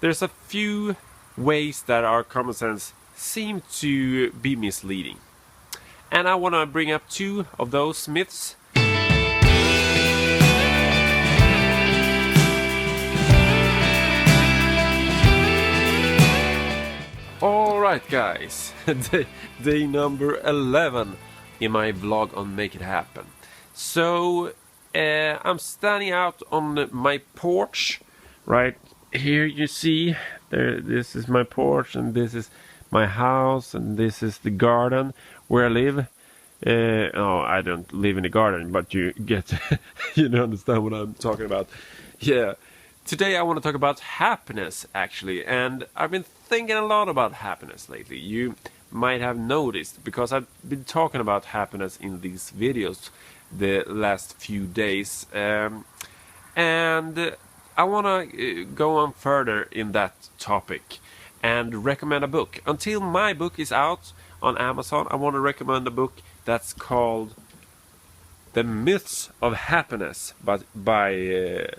There's a few ways that our common sense seem to be misleading. And I want to bring up two of those myths. Alright guys, day number 11 in my vlog on Make It Happen. So I'm standing out on my porch. Right here you see, this is my porch and this is my house and this is the garden where I live. No, I don't live in the garden, but you get, you understand what I'm talking about. Yeah. Today I want to talk about happiness, actually, and I've been thinking a lot about happiness lately. You might have noticed, because I've been talking about happiness in these videos the last few days, and I want to go on further in that topic and recommend a book. Until my book is out on Amazon, I want to recommend a book that's called The Myths of Happiness by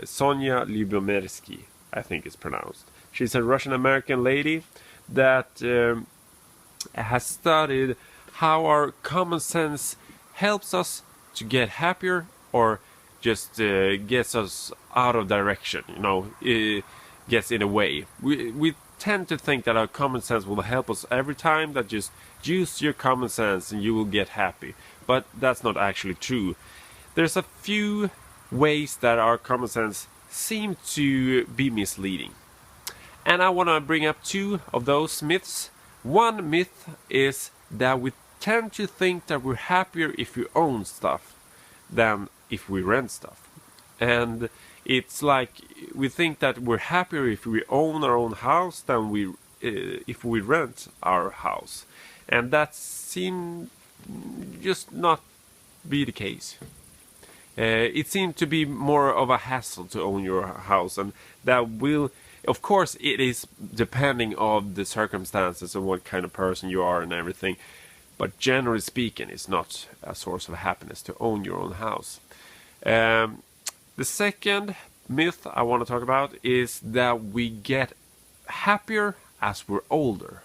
Sonja Lyubomirsky, I think it's pronounced. She's a Russian-American lady that has studied how our common sense helps us to get happier or just gets us out of direction, gets in the way. We tend to think that our common sense will help us every time, that just use your common sense and you will get happy. But that's not actually true. There's a few ways that our common sense seem to be misleading. And I want to bring up two of those myths. One myth is that we tend to think that we're happier if we own stuff than if we rent stuff. And it's like we think that we're happier if we own our own house than if we rent our house. And that seems just not be the case. It seems to be more of a hassle to own your house, and that will, of course, it is depending on the circumstances and what kind of person you are and everything, but generally speaking, it's not a source of happiness to own your own house. The second myth I want to talk about is that we get happier as we're older.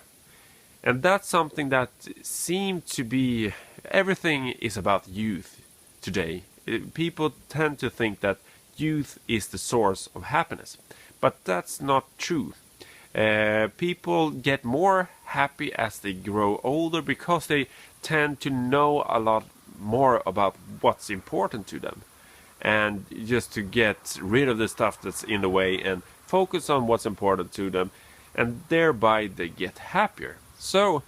And that's something that seems to be, everything is about youth today. People tend to think that youth is the source of happiness, but that's not true. People get more happy as they grow older because they tend to know a lot more about what's important to them, and just to get rid of the stuff that's in the way and focus on what's important to them, and thereby they get happier. So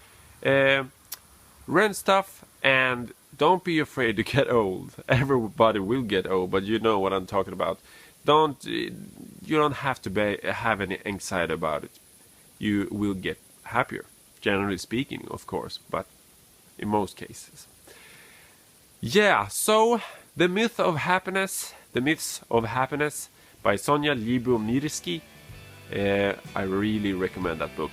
rent stuff and don't be afraid to get old. Everybody will get old, but you know what I'm talking about. You don't have to have any anxiety about it. You will get happier, generally speaking, of course, but in most cases. Yeah, so The Myths of Happiness by Sonja Lyubomirsky. I really recommend that book.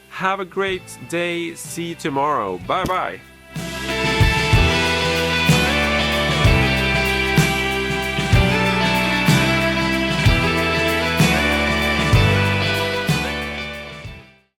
Have a great day. See you tomorrow. Bye bye.